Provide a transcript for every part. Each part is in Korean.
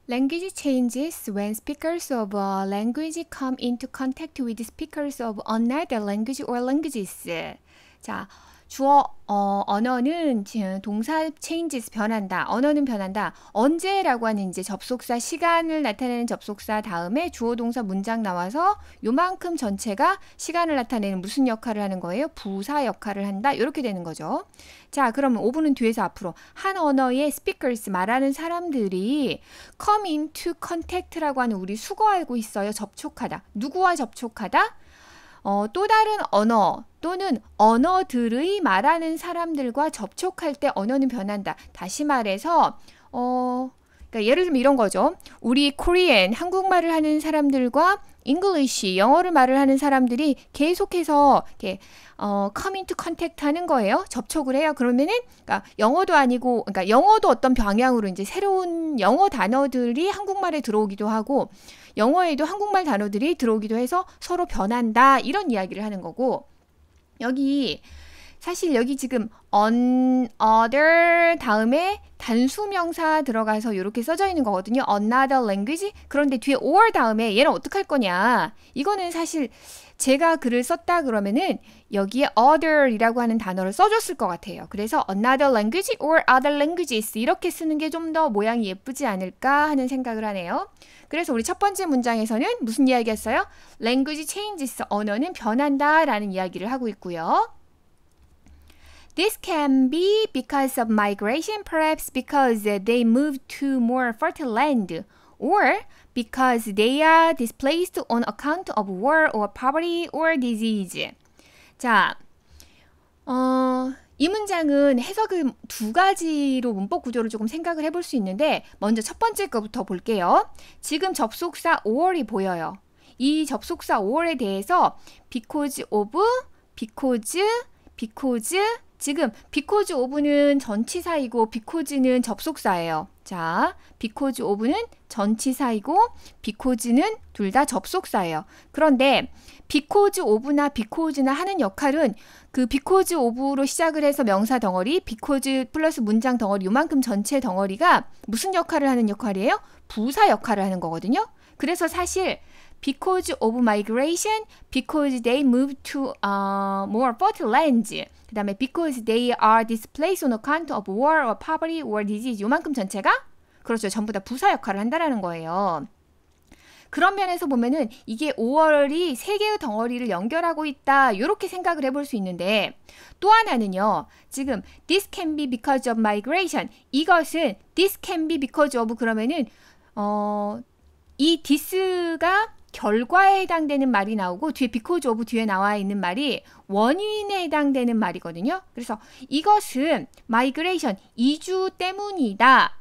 Language changes when speakers of a language come into contact with speakers of another language or languages. 자, 주어 언어는 동사 changes 변한다. 언어는 변한다. 언제라고 하는 이제 접속사 시간을 나타내는 접속사 다음에 주어 동사 문장 나와서 요만큼 전체가 시간을 나타내는 무슨 역할을 하는 거예요? 부사 역할을 한다. 이렇게 되는 거죠. 자, 그러면 5분은 뒤에서 앞으로 한 언어의 speakers 말하는 사람들이 come into contact라고 하는 우리 수거 알고 있어요. 접촉하다. 누구와 접촉하다? 또 다른 언어 또는 언어들의 말하는 사람들과 접촉할 때 언어는 변한다. 다시 말해서 그러니까 예를 들면 이런 거죠. 우리 Korean, 한국말을 하는 사람들과 English, 영어를 말을 하는 사람들이 계속해서 이렇게 come into contact 하는 거예요. 접촉을 해요. 그러면은 그러니까 영어도 아니고 그러니까 영어도 어떤 방향으로 이제 새로운 영어 단어들이 한국말에 들어오기도 하고 영어에도 한국말 단어들이 들어오기도 해서 서로 변한다. 이런 이야기를 하는 거고 여기 사실 여기 지금 another 다음에 단수명사 들어가서 이렇게 써져 있는 거거든요. another language. 그런데 뒤에 or 다음에 얘는 어떻게 할 거냐. 이거는 사실 제가 글을 썼다 그러면은 여기에 other이라고 하는 단어를 써줬을 것 같아요. 그래서 another language or other languages 이렇게 쓰는 게 좀 더 모양이 예쁘지 않을까 하는 생각을 하네요. 그래서 우리 첫 번째 문장에서는 무슨 이야기였어요? language changes, 언어는 변한다 라는 이야기를 하고 있고요. This can be because of migration, perhaps because they move to more fertile land, or because they are displaced on account of war or poverty or disease. 자, 이 문장은 해석을 두 가지로 문법 구조를 조금 생각을 해볼 수 있는데 먼저 첫 번째 거부터 볼게요. 지금 접속사 or이 보여요. 이 접속사 or에 대해서 because of, because 지금 because of는 전치사이고 because는 접속사예요. 자, because of는 전치사이고 because는 둘 다 접속사예요. 그런데 because of나 because나 하는 역할은 그 because of로 시작을 해서 명사 덩어리, because 플러스 문장 덩어리 요만큼 전체 덩어리가 무슨 역할을 하는 역할이에요? 부사 역할을 하는 거거든요. 그래서 사실 because of migration, because they move to more fertile lands. 그 다음에 because they are displaced on account of war or poverty or disease. 요만큼 전체가 그렇죠. 전부 다 부사 역할을 한다라는 거예요. 그런 면에서 보면은 이게 5월이 세 개의 덩어리를 연결하고 있다. 이렇게 생각을 해볼 수 있는데 또 하나는요. 지금 this can be because of migration. 이것은 this can be because of 그러면은 이 this가 결과에 해당되는 말이 나오고 뒤에 because of 뒤에 나와 있는 말이 원인에 해당되는 말이거든요. 그래서 이것은 migration, 이주 때문이다.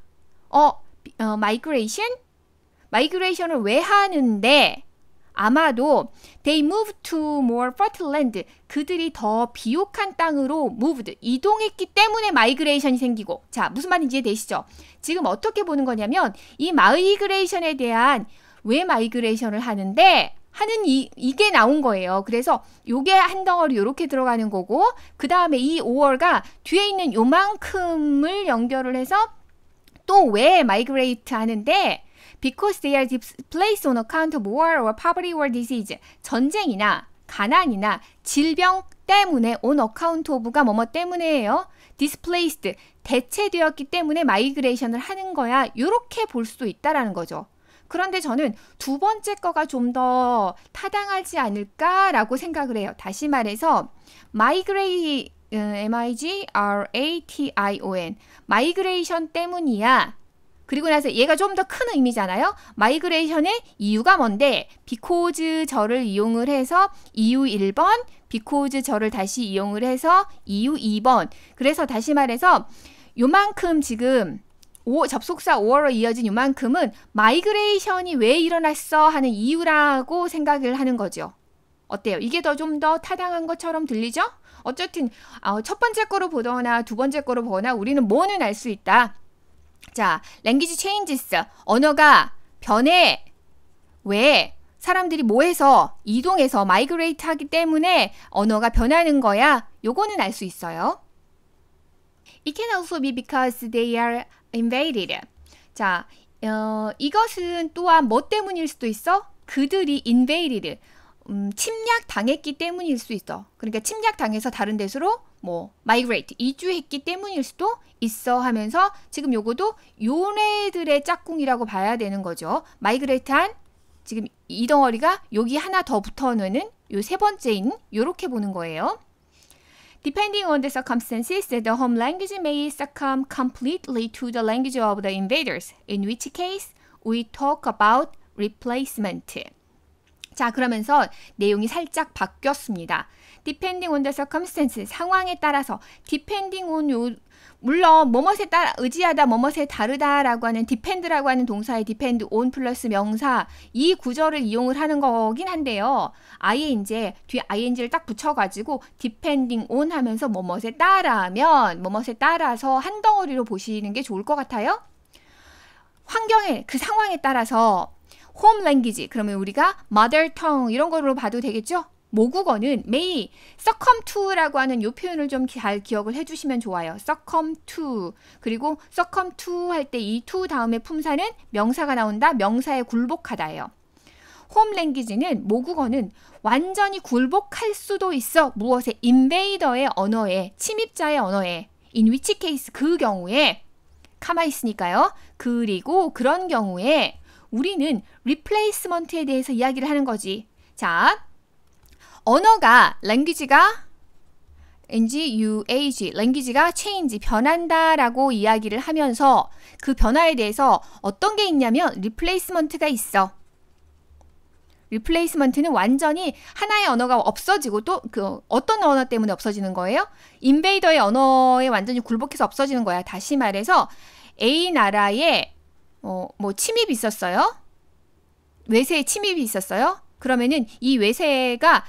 migration을 왜 하는데 아마도 they move to more fertile land. 그들이 더 비옥한 땅으로 moved, 이동했기 때문에 migration이 생기고 자, 무슨 말인지 이해되시죠? 지금 어떻게 보는 거냐면 이 migration에 대한 왜 마이그레이션을 하는데 하는 이게 나온 거예요. 그래서 요게 한 덩어리 요렇게 들어가는 거고 그 다음에 이 5월가 뒤에 있는 요만큼을 연결을 해서 또 왜 마이그레이트 하는데 because they are displaced on account of war or poverty or disease. 전쟁이나 가난이나 질병 때문에 on account of가 뭐뭐 때문에예요. displaced, 대체되었기 때문에 마이그레이션을 하는 거야. 요렇게 볼 수도 있다라는 거죠. 그런데 저는 두 번째 거가 좀 더 타당하지 않을까라고 생각을 해요. 다시 말해서 migrate, M-I-G-R-A-T-I-O-N 마이그레이션 때문이야. 그리고 나서 얘가 좀 더 큰 의미잖아요. 마이그레이션의 이유가 뭔데? because 저를 이용을 해서 이유 1번, because 저를 다시 이용을 해서 이유 2번. 그래서 다시 말해서 요만큼 지금 접속사 5어로 이어진 요만큼은 마이그레이션이 왜 일어났어 하는 이유라고 생각을 하는 거죠. 어때요? 이게 좀 더 타당한 것처럼 들리죠? 어쨌든 첫 번째 거로 보거나 두 번째 거로 보거나 우리는 뭐는 알 수 있다. 자, language changes. 언어가 변해. 왜? 사람들이 뭐해서 이동해서 migrate 하기 때문에 언어가 변하는 거야. 요거는 알 수 있어요. It can also be because they are invaded. 자, 이것은 또한 뭐 때문일 수도 있어? 그들이 invaded, 침략 당했기 때문일 수 있어. 그러니까 침략 당해서 다른 데서로 뭐 migrate, 이주했기 때문일 수도 있어 하면서 지금 요거도 요네들의 짝꿍이라고 봐야 되는 거죠. migrate한 지금 이 덩어리가 여기 하나 더 붙어는 요 세 번째인 요렇게 보는 거예요. Depending on the circumstances, the home language may succumb completely to the language of the invaders, in which case we talk about replacement. 자, 그러면서 내용이 살짝 바뀌었습니다. Depending on the circumstances, 상황에 따라서 depending on 물론 뭐뭇에 따라 의지하다 뭐뭇에 다르다라고 하는 depend라고 하는 동사의 depend on 플러스 명사 이 구절을 이용을 하는 거긴 한데요. 아예 이제 뒤에 ing를 딱 붙여가지고 depending on 하면서 뭐뭇에 따라면 뭐뭇에 따라서 한 덩어리로 보시는 게 좋을 것 같아요. 환경에 그 상황에 따라서 home language 그러면 우리가 mother tongue 이런 걸로 봐도 되겠죠? 모국어는 may succumb to라고 하는 이 표현을 좀 잘 기억을 해주시면 좋아요. succumb to 그리고 succumb to 할 때 이 to 다음에 품사는 명사가 나온다. 명사에 굴복하다예요. home language는 모국어는 완전히 굴복할 수도 있어. 무엇에? invader의 언어에 침입자의 언어에 in which case 그 경우에 가만히 있으니까요. 그리고 그런 경우에 우리는 replacement에 대해서 이야기를 하는 거지. 자, 언어가 language가 language가 change 변한다라고 이야기를 하면서 그 변화에 대해서 어떤 게 있냐면 replacement가 있어. replacement는 완전히 하나의 언어가 없어지고 또 그 어떤 언어 때문에 없어지는 거예요? 인베이더의 언어에 완전히 굴복해서 없어지는 거야. 다시 말해서 A 나라에 뭐 침입이 있었어요. 외세의 침입이 있었어요. 그러면은 이 외세가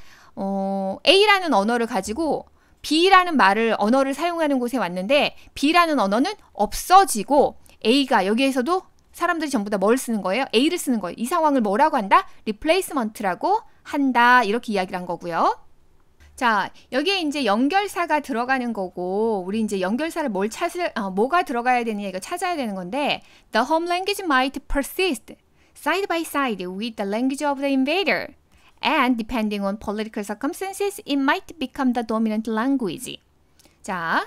A라는 언어를 가지고 B라는 언어를 사용하는 곳에 왔는데 B라는 언어는 없어지고 A가 여기에서도 사람들이 전부 다 뭘 쓰는 거예요? A를 쓰는 거예요. 이 상황을 뭐라고 한다? replacement라고 한다. 이렇게 이야기를 한 거고요. 자, 여기에 이제 연결사가 들어가는 거고 우리 이제 연결사를 뭐가 들어가야 되느냐 이거 찾아야 되는 건데 The home language might persist side by side with the language of the invader. And depending on political circumstances, it might become the dominant language. 자,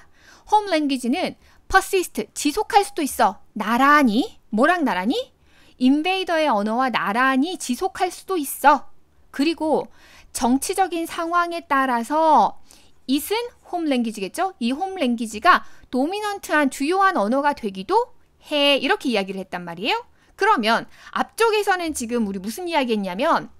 home language는 persist, 지속할 수도 있어. 나란히, 뭐랑 나란히? invader의 언어와 나란히 지속할 수도 있어. 그리고 정치적인 상황에 따라서 it은 home language겠죠? 이 home language가 도미넌트한 주요한 언어가 되기도 해. 이렇게 이야기를 했단 말이에요. 그러면 앞쪽에서는 지금 우리 무슨 이야기 했냐면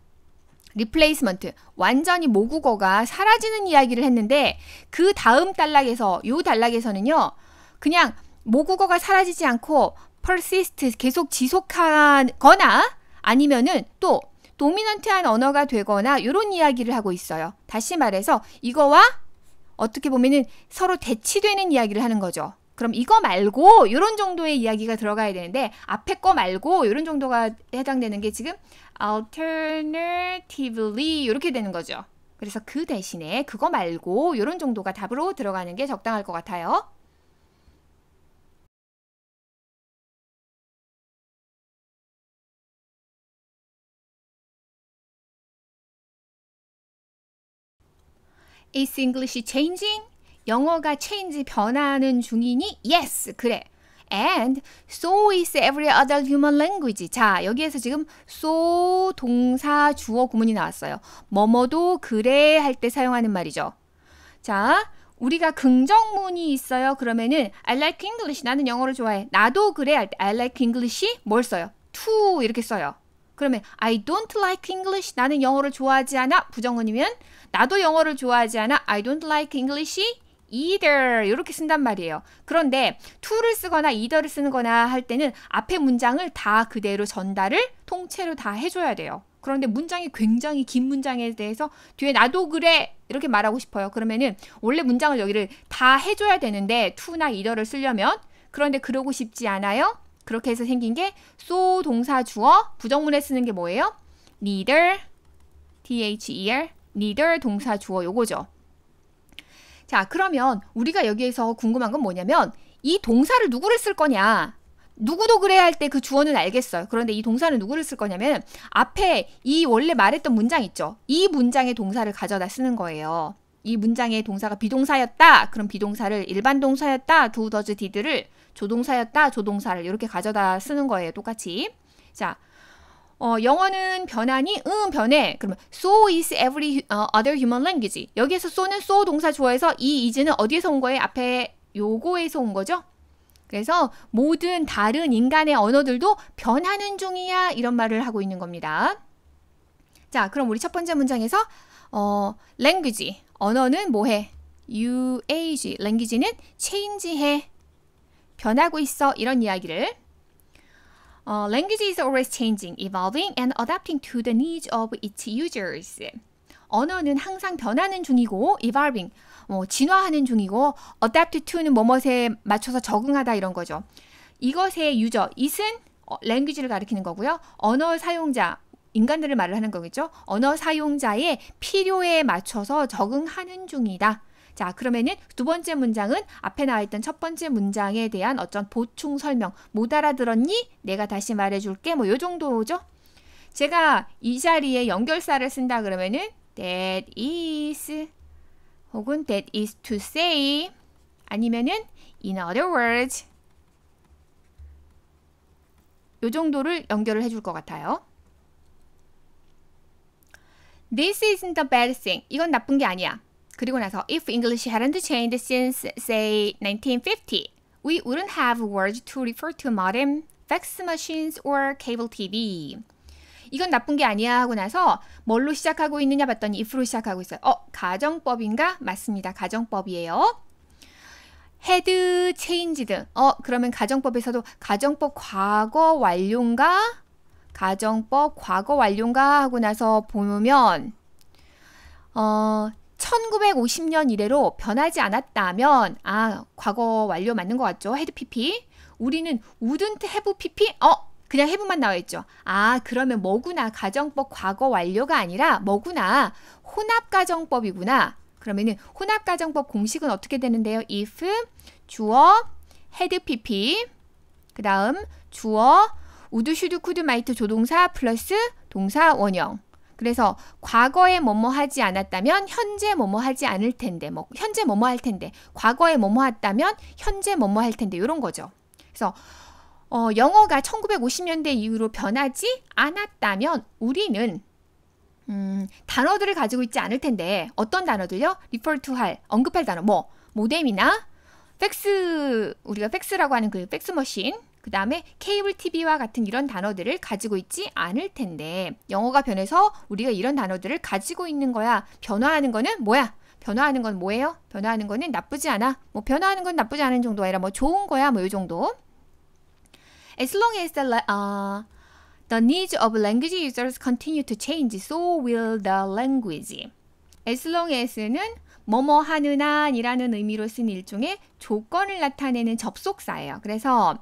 replacement, 완전히 모국어가 사라지는 이야기를 했는데 그 다음 단락에서 요 단락에서는요. 그냥 모국어가 사라지지 않고 persist, 계속 지속하거나 아니면은 또 도미넌트한 언어가 되거나 이런 이야기를 하고 있어요. 다시 말해서 이거와 어떻게 보면은 서로 대치되는 이야기를 하는 거죠. 그럼 이거 말고 이런 정도의 이야기가 들어가야 되는데 앞에 거 말고 이런 정도가 해당되는 게 지금 alternatively 이렇게 되는 거죠. 그래서 그 대신에 그거 말고 이런 정도가 답으로 들어가는 게 적당할 것 같아요. Is English changing? 영어가 change, 변하는 중이니? Yes, 그래. And so is every other human language. 자, 여기에서 지금 so 동사 주어 구문이 나왔어요. 뭐뭐도 그래 할 때 사용하는 말이죠. 자, 우리가 긍정문이 있어요. 그러면은 I like English. 나는 영어를 좋아해. 나도 그래 할 때 I like English 뭘 써요? to 이렇게 써요. 그러면 I don't like English. 나는 영어를 좋아하지 않아. 부정문이면 나도 영어를 좋아하지 않아. I don't like English either. 이렇게 쓴단 말이에요. 그런데 to를 쓰거나 either를 쓰는 거나 할 때는 앞에 문장을 다 그대로 전달을 통째로 다 해줘야 돼요. 그런데 문장이 굉장히 긴 문장에 대해서 뒤에 나도 그래 이렇게 말하고 싶어요. 그러면은 원래 문장을 여기를 다 해줘야 되는데 to나 either를 쓰려면 그런데 그러고 싶지 않아요. 그렇게 해서 생긴 게 so 동사 주어 부정문에 쓰는 게 뭐예요? neither, THER, neither 동사 주어 요거죠. 자, 그러면 우리가 여기에서 궁금한 건 뭐냐면 이 동사를 누구를 쓸 거냐? 누구도 그래야 할 때 그 주어는 알겠어요. 그런데 이 동사는 누구를 쓸 거냐면 앞에 이 원래 말했던 문장 있죠. 이 문장의 동사를 가져다 쓰는 거예요. 이 문장의 동사가 비동사였다. 그럼 비동사를 일반 동사였다. do, does, did를 조동사였다. 조동사를 이렇게 가져다 쓰는 거예요. 똑같이. 자, 영어는 변하니? 응, 변해. 그러면 so is every other human language. 여기에서 so는 so 동사 주어에서 이 is는 어디에서 온 거예요? 앞에 요거에서 온 거죠? 그래서 모든 다른 인간의 언어들도 변하는 중이야. 이런 말을 하고 있는 겁니다. 자, 그럼 우리 첫 번째 문장에서 language. 언어는 뭐해? UAG. language는 change해. 변하고 있어. 이런 이야기를. Language is always changing, evolving, and adapting to the needs of its users. 언어는 항상 변하는 중이고, evolving, 진화하는 중이고, adapt to는 뭐뭐에 맞춰서 적응하다 이런 거죠. 이것의 유저, it은 language를 가리키는 거고요. 언어 사용자, 인간들을 말을 하는 거겠죠. 언어 사용자의 필요에 맞춰서 적응하는 중이다. 자, 그러면은 두 번째 문장은 앞에 나와 있던 첫 번째 문장에 대한 어떤 보충 설명. 못 알아들었니? 내가 다시 말해줄게. 뭐 요 정도죠. 제가 이 자리에 연결사를 쓴다 그러면은 that is 혹은 that is to say 아니면은 in other words 요 정도를 연결을 해줄 것 같아요. This isn't a bad thing. 이건 나쁜 게 아니야. 그리고 나서 if English hadn't changed since say 1950, we wouldn't have words to refer to modern fax machines or cable TV. 이건 나쁜 게 아니야 하고 나서 뭘로 시작하고 있느냐 봤더니 if로 시작하고 있어요. 가정법인가? 맞습니다. 가정법이에요. had changed. 그러면 가정법에서도 가정법 과거 완료인가? 가정법 과거 완료인가 하고 나서 보면 1950년 이래로 변하지 않았다면 과거 완료 맞는 것 같죠? had pp. 우리는 wouldn't have pp. 그냥 have만 나와 있죠. 그러면 뭐구나. 가정법 과거 완료가 아니라 뭐구나. 혼합가정법이구나. 그러면은 혼합가정법 공식은 어떻게 되는데요? if 주어 had pp 그 다음 주어 would, should, could, might 조동사 플러스 동사 원형. 그래서 과거에 뭐뭐 하지 않았다면 현재 뭐뭐 하지 않을 텐데 현재 뭐뭐 할 텐데 과거에 뭐뭐 했다면 현재 뭐뭐 할 텐데 이런 거죠. 그래서 영어가 1950년대 이후로 변하지 않았다면 우리는 단어들을 가지고 있지 않을 텐데 어떤 단어들요? refer to 할, 언급할 단어 모뎀이나 팩스, 우리가 팩스라고 하는 그 팩스 머신 그 다음에 케이블 TV와 같은 이런 단어들을 가지고 있지 않을 텐데 영어가 변해서 우리가 이런 단어들을 가지고 있는 거야. 변화하는 거는 뭐야? 변화하는 건 뭐예요? 변화하는 거는 나쁘지 않아. 변화하는 건 나쁘지 않은 정도가 아니라 좋은 거야. 이 정도. As long as the needs of language users continue to change, so will the language. As long as는 뭐뭐 하느나 이라는 의미로 쓴 일종의 조건을 나타내는 접속사예요. 그래서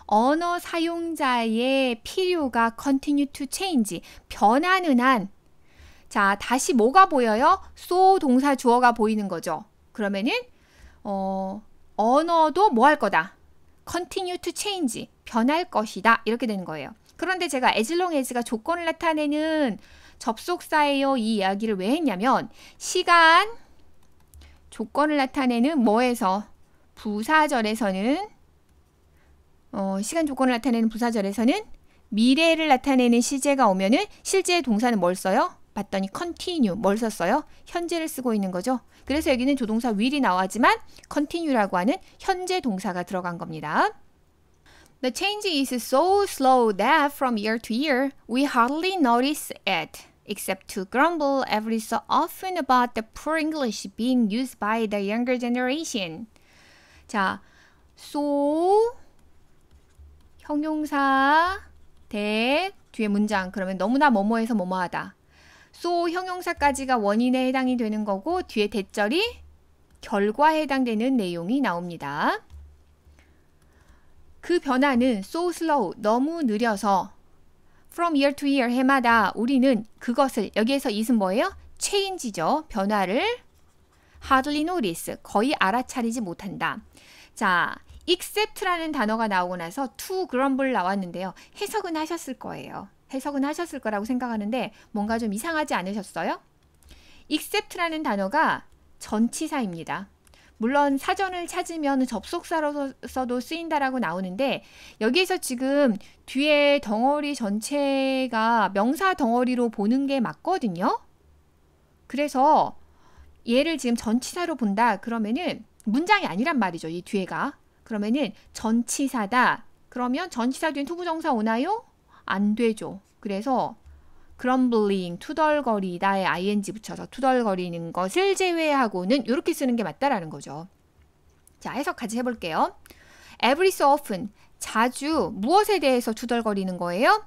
언어 사용자의 필요가 continue to change, 변하는 한. 자, 다시 뭐가 보여요? so 동사 주어가 보이는 거죠. 그러면은 언어도 뭐 할 거다? continue to change, 변할 것이다. 이렇게 되는 거예요. 그런데 제가 as long as가 조건을 나타내는 접속사예요. 이 이야기를 왜 했냐면 시간, 조건을 나타내는 뭐에서? 부사절에서는 시간 조건을 나타내는 부사절에서는 미래를 나타내는 시제가 오면은 실제 동사는 뭘 써요? 봤더니 continue, 뭘 썼어요? 현재를 쓰고 있는 거죠. 그래서 여기는 조동사 will이 나왔지만 continue라고 하는 현재 동사가 들어간 겁니다. The change is so slow that from year to year we hardly notice it, except to grumble every so often about the poor English being used by the younger generation. 자, so 형용사 that 뒤에 문장 그러면 너무나 뭐뭐해서 뭐뭐하다. so 형용사까지가 원인에 해당이 되는 거고 뒤에 대절이 결과에 해당되는 내용이 나옵니다. 그 변화는 so slow, 너무 느려서 from year to year, 해마다 우리는 그것을, 여기에서 it은 뭐예요? change죠. 변화를 hardly notice, 거의 알아차리지 못한다. 자, except라는 단어가 나오고 나서 to grumble 나왔는데요. 해석은 하셨을 거예요. 해석은 하셨을 거라고 생각하는데 뭔가 좀 이상하지 않으셨어요? except라는 단어가 전치사입니다. 물론 사전을 찾으면 접속사로서도 쓰인다라고 나오는데 여기에서 지금 뒤에 덩어리 전체가 명사 덩어리로 보는 게 맞거든요. 그래서 얘를 지금 전치사로 본다 그러면은 문장이 아니란 말이죠. 이 뒤에가. 그러면은 전치사다. 그러면 전치사 뒤엔 투부정사 오나요? 안 되죠. 그래서 grumbling, 투덜거리다에 ing 붙여서 투덜거리는 것을 제외하고는 이렇게 쓰는 게 맞다라는 거죠. 자, 해석 같이 해볼게요. Every so often, 자주 무엇에 대해서 투덜거리는 거예요?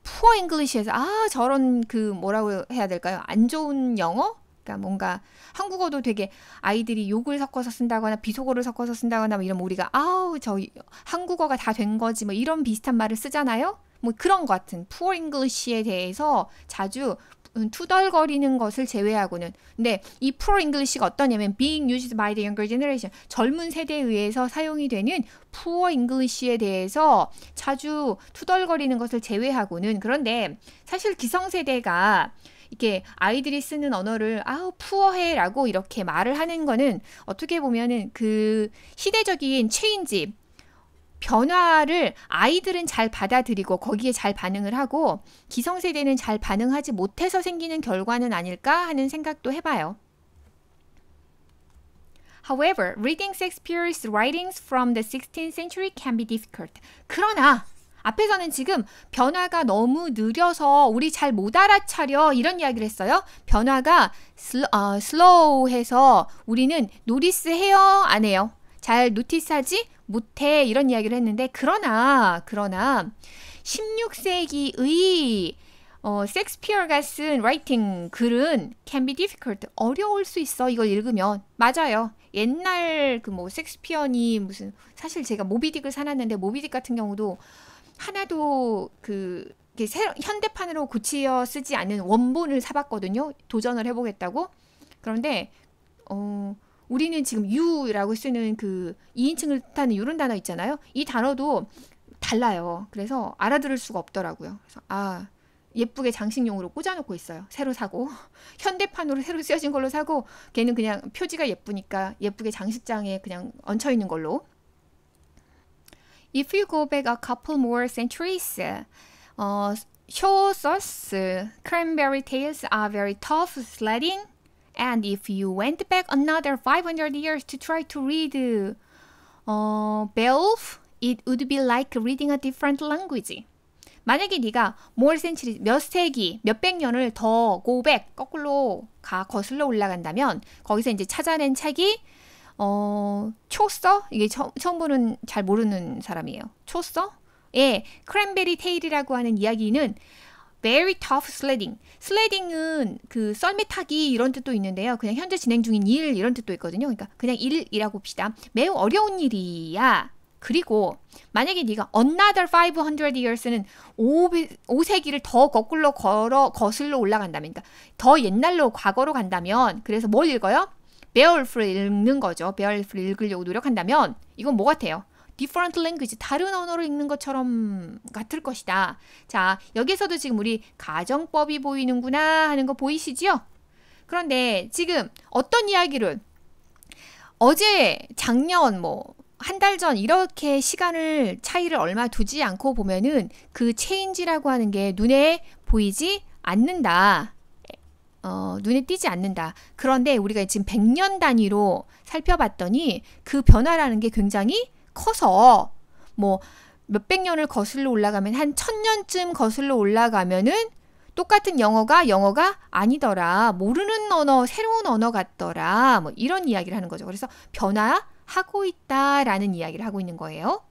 Poor English에서 저런 뭐라고 해야 될까요? 안 좋은 영어? 그러니까 뭔가 한국어도 되게 아이들이 욕을 섞어서 쓴다거나 비속어를 섞어서 쓴다거나 뭐 이러면 우리가 저 한국어가 다 된 거지 뭐 이런 비슷한 말을 쓰잖아요. 뭐 그런 것 같은 poor English에 대해서 자주 투덜거리는 것을 제외하고는. 근데 이 poor English가 어떠냐면 being used by the younger generation, 젊은 세대에 의해서 사용이 되는 poor English에 대해서 자주 투덜거리는 것을 제외하고는. 그런데 사실 기성세대가 이렇게 아이들이 쓰는 언어를 푸어해 라고 이렇게 말을 하는 거는 어떻게 보면은 그 시대적인 체인지, 변화를 아이들은 잘 받아들이고 거기에 잘 반응을 하고 기성세대는 잘 반응하지 못해서 생기는 결과는 아닐까 하는 생각도 해봐요. However, reading Shakespeare's writings from the 16th century can be difficult. 그러나 앞에서는 지금 변화가 너무 느려서 우리 잘 못 알아차려 이런 이야기를 했어요. 변화가 slow해서 우리는 노티스해요? 안 해요? 잘 노티스하지 못해 이런 이야기를 했는데 그러나 16세기의 섹스피어가 쓴 라이팅 글은 can be difficult, 어려울 수 있어. 이걸 읽으면. 맞아요. 옛날 섹스피어니 무슨, 사실 제가 모비딕을 사놨는데 모비딕 같은 경우도 하나도 현대판으로 고치어 쓰지 않은 원본을 사봤거든요. 도전을 해보겠다고. 그런데 우리는 지금 you라고 쓰는 2인칭을 뜻하는 이런 단어 있잖아요. 이 단어도 달라요. 그래서 알아들을 수가 없더라고요. 그래서 예쁘게 장식용으로 꽂아놓고 있어요. 새로 사고 현대판으로 새로 쓰여진 걸로 사고 걔는 그냥 표지가 예쁘니까 예쁘게 장식장에 그냥 얹혀있는 걸로. If you go back a couple more centuries, Chaucer's cranberry tales are very tough sledding. And if you went back another 500 years to try to read Beowulf, it would be like reading a different language. 만약에 네가 more century, 몇 세기, 몇백 년을 더 go back, 거꾸로 거슬러 올라간다면 거기서 이제 찾아낸 책이 초서? 이게 처음 보는, 잘 모르는 사람이에요. 초서? 예, 크랜베리 테일이라고 하는 이야기는 very tough sledding. 슬레딩은 썰매 타기 이런 뜻도 있는데요. 그냥 현재 진행 중인 일 이런 뜻도 있거든요. 그러니까 그냥 일이라고 봅시다. 매우 어려운 일이야. 그리고 만약에 네가 another 500 years는 5세기를 더 거꾸로 거슬러 올라간다면, 그러니까 더 옛날로 과거로 간다면, 그래서 뭘 읽어요? 베어울프를 읽는 거죠. 베어울프를 읽으려고 노력한다면 이건 뭐 같아요? different language, 다른 언어를 읽는 것처럼 같을 것이다. 자, 여기서도 지금 우리 가정법이 보이는구나 하는 거 보이시죠? 그런데 지금 어떤 이야기를 어제, 작년, 한 달 전 이렇게 시간을 차이를 얼마 두지 않고 보면은 그 체인지라고 하는 게 눈에 보이지 않는다. 눈에 띄지 않는다. 그런데 우리가 지금 100년 단위로 살펴봤더니 그 변화라는 게 굉장히 커서 몇백 년을 거슬러 올라가면 한 1000년쯤 거슬러 올라가면은 똑같은 영어가 아니더라. 모르는 언어, 새로운 언어 같더라. 이런 이야기를 하는 거죠. 그래서 변화하고 있다라는 이야기를 하고 있는 거예요.